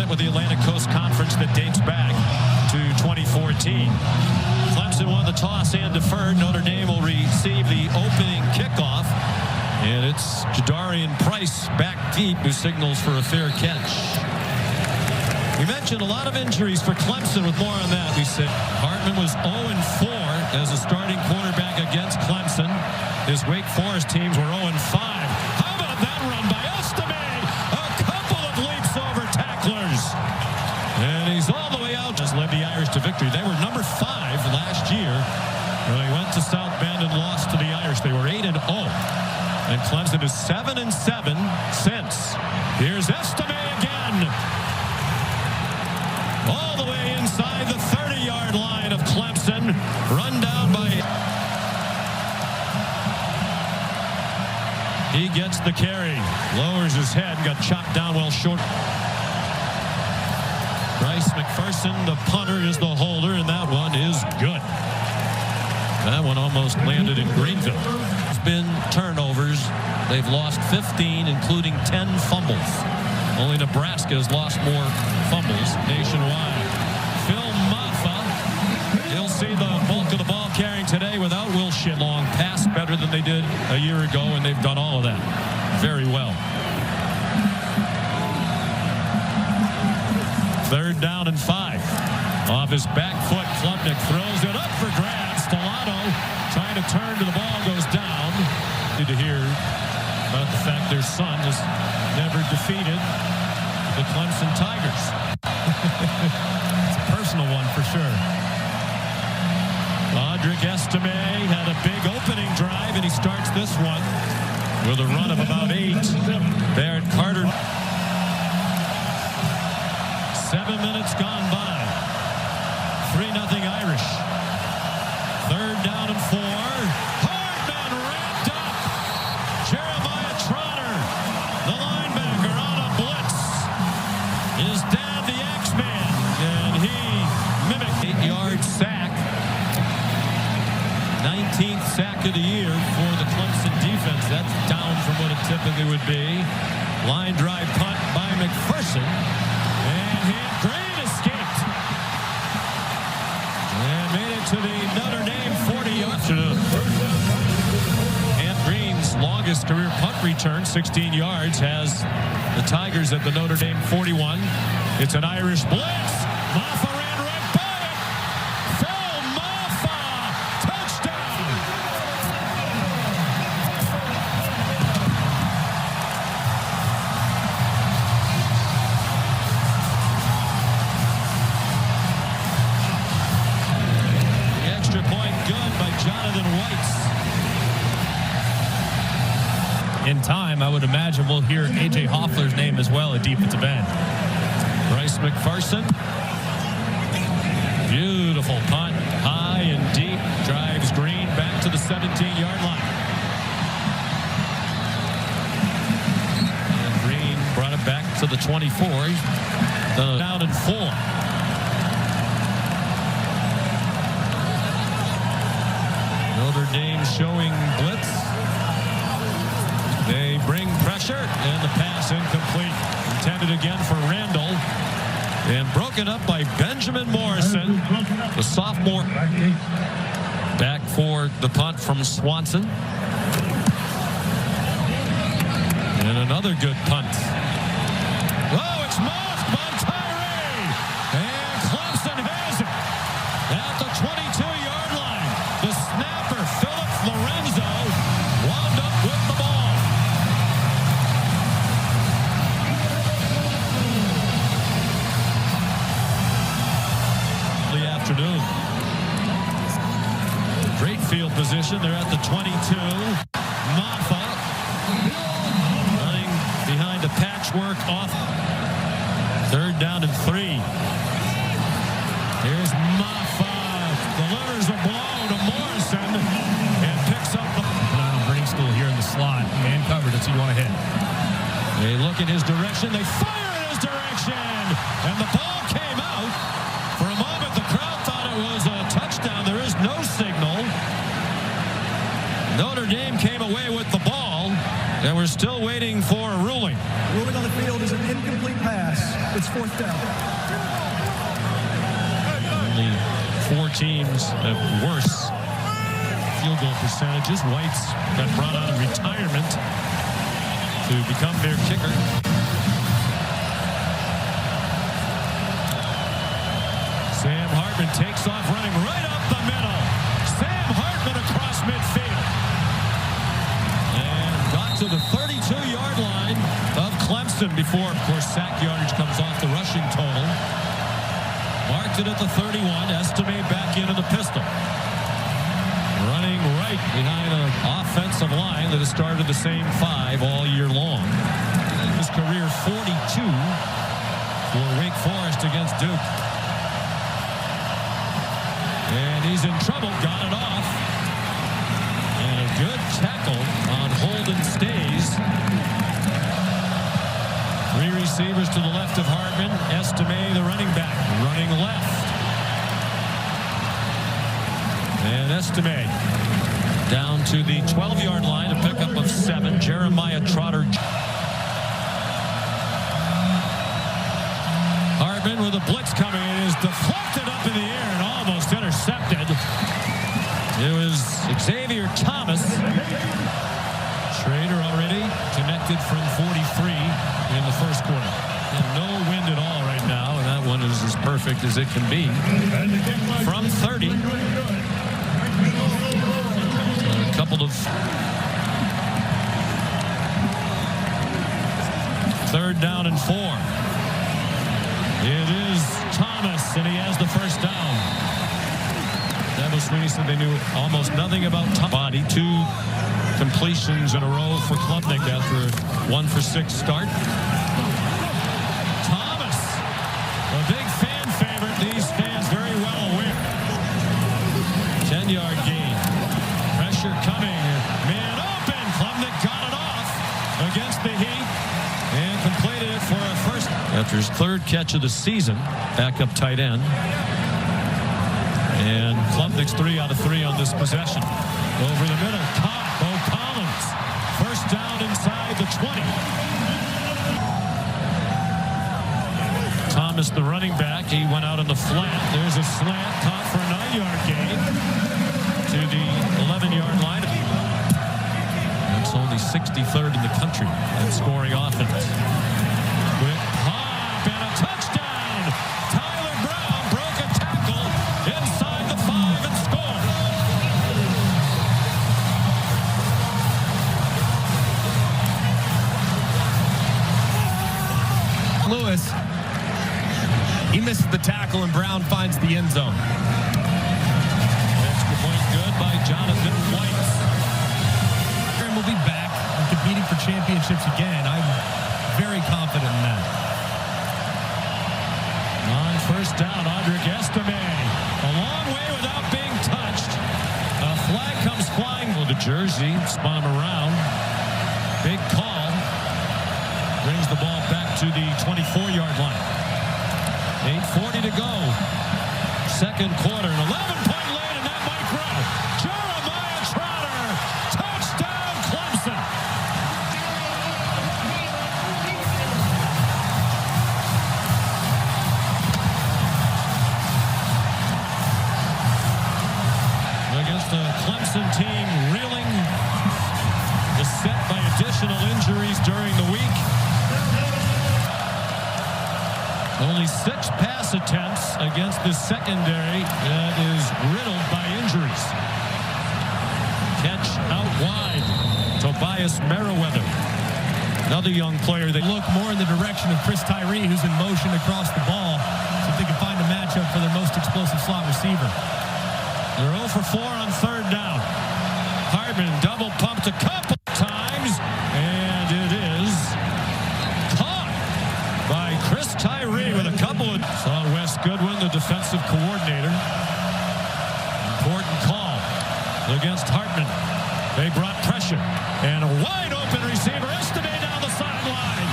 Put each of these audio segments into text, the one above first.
tournament with the Atlantic Coast Conference that dates back to 2014. Clemson won the toss and deferred. Notre Dame will receive the opening kickoff. And it's Jadarian Price back deep who signals for a fair catch. We mentioned a lot of injuries for Clemson. With more on that, we said Hartman was 0-4 as a starting quarterback against Clemson. His Wake Forest teams were 0-5. How about that run by Estime? A couple of leaps over tacklers. And he's all the way out. Just led the Irish to victory. They were number 5 last year. When they went to South Bend and lost to the Irish. They were 8-0. And Clemson is 7-7 since. Here's Estime again. All the way inside the 30-yard line of Clemson. Run down by... He gets the carry. Lowers his head. Got chopped down well short. Bryce McPherson, the punter, is the holder, and that one is good. That one almost landed in Greenville. It's been turnovers. They've lost 15, including 10 fumbles. Only Nebraska has lost more fumbles nationwide. Phil Maffa, he'll see the bulk of the ball carrying today without Will Shillong. Passed better than they did a year ago, and they've done all of that very well. 3rd down and 5. Off his back foot, Klubnik throws it up for grabs. Stellato trying to turn to the ball, goes down. Need to hear about the fact their son has never defeated the Clemson Tigers. It's a personal one for sure. Audric Estime had a big opening drive, and he starts this one with a run of about 8. There at Carter. 7 minutes gone by. 3-0 Irish. 3rd down and 4. Hartman wrapped up. Jeremiah Trotter, the linebacker, on a blitz. His dad, the X-Man, and he mimicked 8-yard sack. 19th sack of the year for the Clemson defense. That's down from what it typically would be. Line drive punt by McPherson. And Green escaped. And made it to the Notre Dame 40-yard. And Green's longest career punt return, 16 yards, has the Tigers at the Notre Dame 41. It's an Irish blitz. Maffa ran right by it. Phil Maffa, touchdown. The extra point good by Jonathan White. In time, I would imagine we'll hear A.J. Hoffler's name as well at defensive end. Bryce McPherson. Beautiful punt. High and deep. Drives Green back to the 17-yard line. And Green brought it back to the 24. Down and 4. Notre Dame showing blitz. They bring pressure, and the pass incomplete. Intended again for Randall. And broken up by Benjamin Morrison, the sophomore. Back for the punt from Swanson. And another good punt. Oh, it's muffed by Tyree. And Clemson has it at the 22-yard line. The snapper, Philip Lorenzo, wound up with the ball. Afternoon. Great field position. They're at the 22. Maffa running behind a patchwork off. 3rd down and 3. Here's Maffa. Delivers a blow to Morrison and picks up the Breeding school here in the slot. Man covered. That's who you want to hit. They look in his direction. They fire in his direction. And the ball came out. For a moment, the crowd thought it was a touchdown. There is no signal. Notre Dame came away with the ball. And we're still waiting for a ruling. Ruling on the field is an incomplete pass. It's 4th down. Only 4 teams have worse field goal percentages. White's got brought out of retirement to become their kicker. Sam Hartman takes off running right up the middle. Sam Hartman across midfield. And got to the 32-yard line of Clemson before, of course, sack yardage comes off the rushing total. Marked it at the 31. Estime back into the pistol. Running right behind an offensive line that has started the same 5 all year long. His career 42 for Wake Forest against Duke. And he's in trouble. Got it off. And a good tackle on Holden Stays. 3 receivers to the left of Hartman. Estime, the running back, running left. And Estime down to the 12-yard line, a pickup of 7. Jeremiah Trotter. Hartman with a blitz coming. It is deflected up in the air and almost intercepted. It was Xavier Thomas. Schrader already connected from 43 in the first quarter. And no wind at all right now, and that one is as perfect as it can be. From 30. A couple of 3rd down and 4. It is Thomas, and he has the first down. Dabo Swinney said they knew almost nothing about body. 2 completions in a row for Klubnik after a 1-for-6 start. Thomas, a big fan favorite. These fans very well aware. 10-yard gain. Pressure coming. Man open. Klubnik got it off against the heat and completed it for a first. After his 3rd catch of the season, backup tight end. And Klubnik's 3 out of 3 on this possession. Over the middle, caught. Bo Collins. First down inside the 20. Thomas, the running back, he went out on the flat. There's a slant, caught for a 9-yard gain to the 11-yard line. That's only 63rd in the country in scoring offense. Quick pop and a touchdown. Tyler Brown broke a tackle inside the 5 and scored. Lewis, he misses the tackle and Brown finds the end zone. Extra point good by Jonathan White. And we'll be back and competing for championships again. I'm very confident in that. On first down, Audric Estime. A long way without being touched. A flag comes flying. Well, the jersey spun him around. Big call. Brings the ball back to the 24-yard line. 8:40 to go. Second quarter. An 11-point lead, and that might grow. Jeremiah Trotter. Touchdown, Clemson. Against a Clemson team reeling, beset by additional injuries during the week. Only 6 pass attempts against the secondary that is riddled by injuries. Catch out wide. Tobias Merriweather. Another young player. They Look more in the direction of Chris Tyree, who's in motion across the ball, so if they can find a matchup for their most explosive slot receiver. They're 0 for 4 on 3rd down. Hartman double pumped a couple times, and it is caught by Chris Tyree with a couple of... Saw Wes Goodwin, the defensive coordinator. Important call against Hartman. They brought pressure, and a wide open receiver. Estime down the sideline.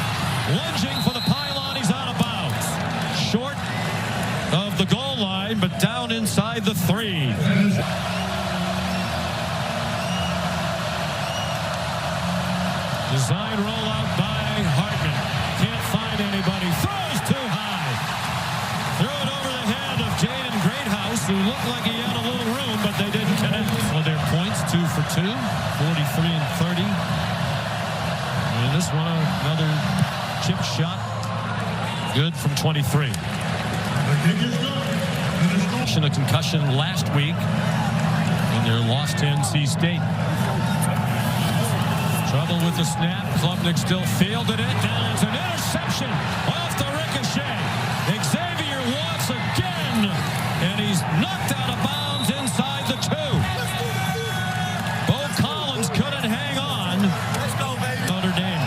Lunging for the pylon. He's out of bounds. Short of the goal line, but down inside the 3. Design rollout by Hartman. Can't find anybody. Throws too high. Threw it over the head of Jaden Greathouse, who looked like he had a little room, but they didn't connect. So their points, 2 for 2, 43 and 30. And this one, another chip shot. Good from 23. A concussion last week in their loss to NC State. Trouble with the snap. Klubnik still fielded it. Down. It's an interception off the ricochet. Xavier Watts again, and he's knocked out of bounds inside the 2. Bo Collins couldn't hang on. Let's go, baby. Notre Dame,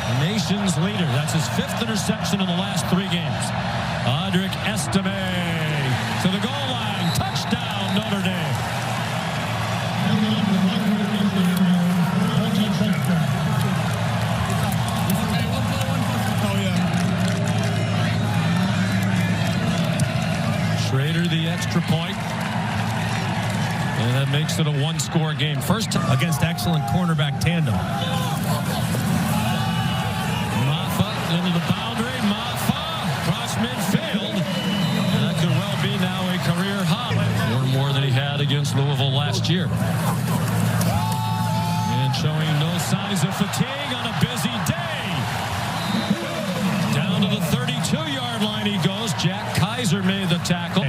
the nation's leader. That's his 5th interception in the last 3 games. Audric Estime to the goal line. Touchdown, Notre Dame. Schrader the extra point. And that makes it a 1-score game. First against excellent cornerback tandem. Maffa into the boundary. Maffa across midfield. And that could well be now a career high. More than he had against Louisville last year. And showing no signs of fatigue on a busy day. Down to the 32-yard line he goes. Jack Kaiser made the tackle.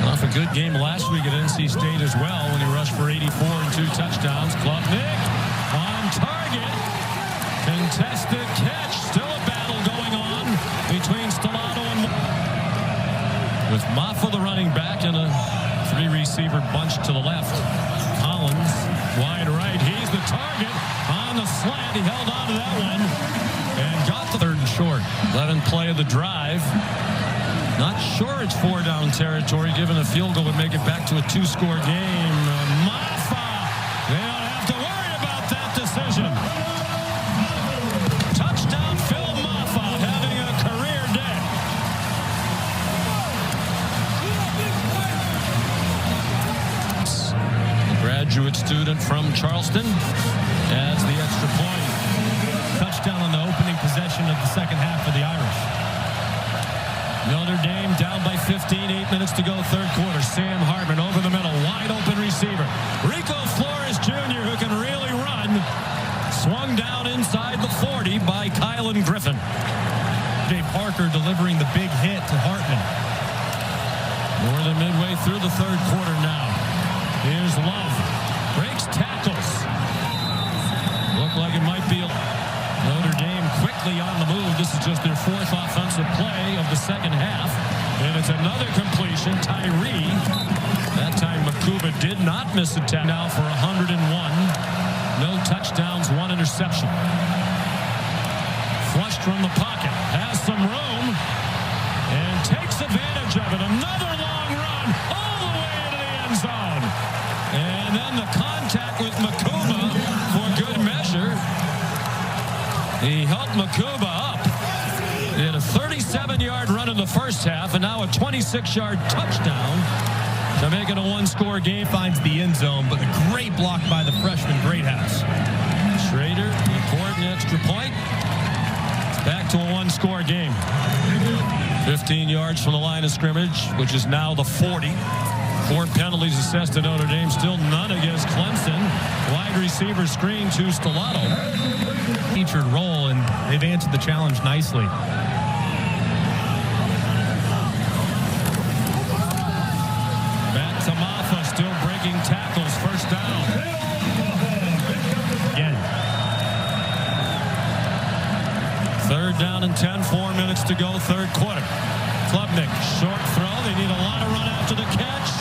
Off a good game last week at NC State as well when he rushed for 84 and 2 touchdowns. Klubnik on target. Contested catch. Still a battle going on between Stellato and with Maffa the running back and a 3-receiver bunch to the left. Collins wide right. He's the target on the slant. He held on to that one and got the 3rd and short. 11th play of the drive. Not sure it's 4-down territory, given a field goal would make it back to a 2-score game. Maffa, they don't have to worry about that decision. Touchdown, Phil Maffa, having a career day. A graduate student from Charleston adds the extra point. Touchdown on the opening possession of the second half for the Irish. Notre Dame down by 15, 8 minutes to go, 3rd quarter. Sam Hartman over the middle, wide open receiver. Rico Flores Jr., who can really run, swung down inside the 40 by Kylan Griffin. Jay Parker delivering the big hit to Hartman. More than midway through the 3rd quarter now. Here's Love, breaks tackles. Looked like it might be Notre Dame quickly on the move. This is just their 4th offensive play of the second half. And it's another completion. Tyree. That time Makuba did not miss a tackle. Now for 101. No touchdowns, 1 interception. Flushed from the pocket. Has some room. And takes advantage of it. Another long run all the way into the end zone. And then the contact with Makuba for good measure. He helped Makuba up. He had a 37-yard run in the first half, and now a 26-yard touchdown to make it a 1-score game. Finds the end zone, but a great block by the freshman Greathouse. Schrader, important extra point. It's back to a 1-score game. 15 yards from the line of scrimmage, which is now the 40. 4 penalties assessed to Notre Dame, still none against Clemson. Wide receiver screen to Stellato. Featured role, and they've answered the challenge nicely. Back to Maffa, still breaking tackles, 1st down. Again. 3rd down and 10, 4 minutes to go, 3rd quarter. Klubnik, short throw. They need a lot of run after the catch.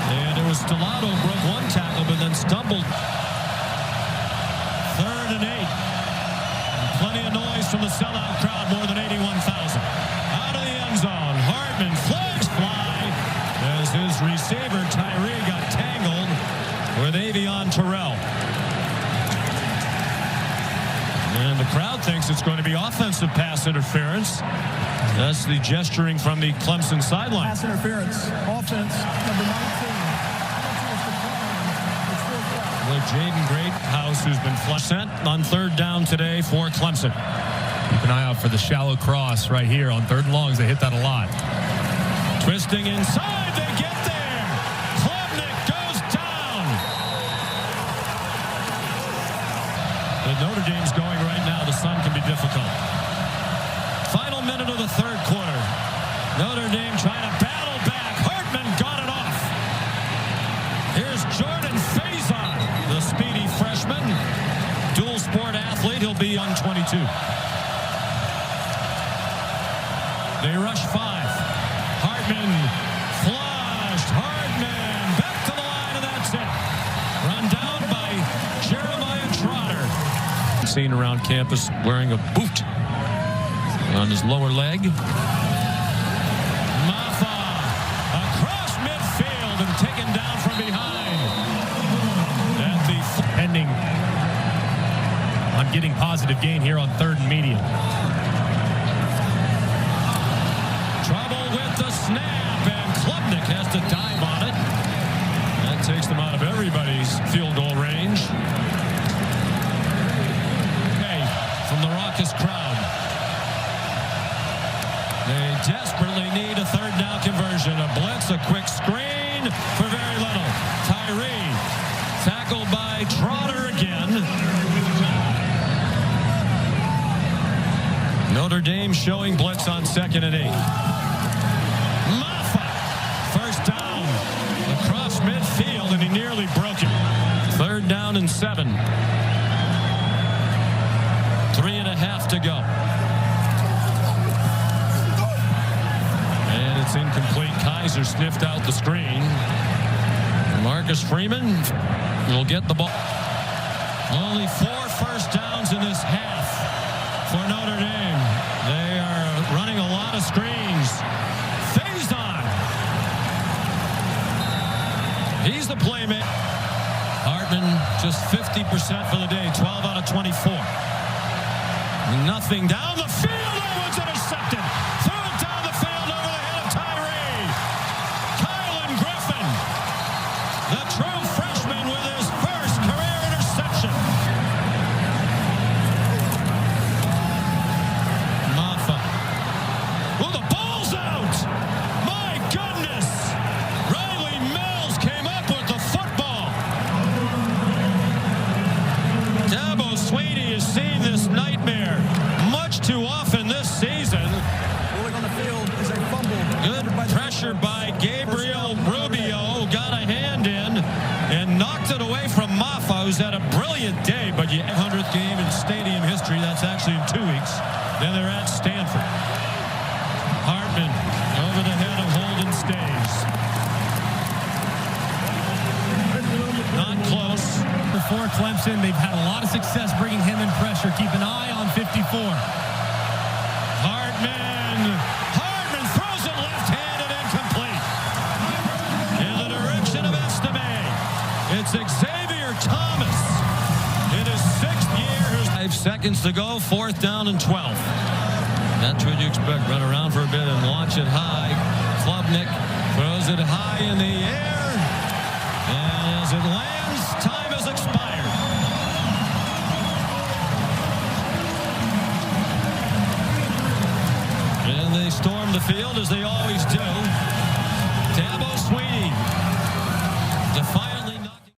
And it was Stellato broke 1 tackle, but then stumbled. 3rd and 8. And plenty of noise from the sellout crowd, more than 81,000. Out of the end zone. Hartman, flags fly as his receiver Tyree got tangled with Avion Terrell. And the crowd thinks it's going to be offensive pass interference. That's the gesturing from the Clemson sideline. Pass interference. Offense, number 19. with Jaden Greathouse, who's been sent on third down today for Clemson. Keep an eye out for the shallow cross right here on third and longs. They hit that a lot. Twisting inside, they get there. Klubnik goes down. The Notre Dame's going right now. The sun can be difficult. Final minute of the third quarter. Notre Dame trying to battle back. Hartman got it off. Here's Jordan Faison, the speedy freshman. Dual sport athlete. He'll be on 22. They rush 5. Hartman flushed. Hartman back to the line, and that's it. Run down by Jeremiah Trotter. Seen around campus wearing a boot on his lower leg. Maffa across midfield and taken down from behind. At the Pending on getting positive gain here on third and medium. Trouble with the snap, and Klubnik has to dive on it. That takes them out of everybody's field goal range. Okay, from the raucous crowd. They desperately need a third down conversion. A blitz, a quick screen for very little. Tyree tackled by Trotter again. Notre Dame showing blitz on 2nd and 8. Maffa, first down across midfield, and he nearly broke it. 3rd down and 7. 3.5 to go. And it's incomplete. Kaiser sniffed out the screen. Marcus Freeman will get the ball. Only 4 first downs in this half for Notre Dame. They are running a lot of screens. Faison. He's the playmaker. Hartman just 50% for the day. 12 out of 24. Nothing down the field. That one's intercepted. Throw it down the field over the head of Tyree. Kylan Griffin, the true freshman, with his first career interception. Maffa. Oh, the ball's out. My goodness. Riley Mills came up with the football. Dabo Swinney has seen this nightmare much too often this season. Rolling on the field is a fumble. Good pressure by Gabriel Rubio. Got a hand in and knocked it away from Maffa, who's had a brilliant day. But you 100th game in stadium history. That's actually in 2 weeks. Then they're at Stanford. Hartman over the head of Holden Stays. Not close. For Clemson, they've had a lot of success bringing him in pressure. Keep an eye on 54. Hartman throws it left-handed, incomplete. In the direction of Estime. It's Xavier Thomas. In his 6th year. 5 seconds to go. 4th down and 12. That's what you expect. Run around for a bit and launch it high. Klubnik throws it high in the air. And as it lands, time has expired. And they storm the field as they always do.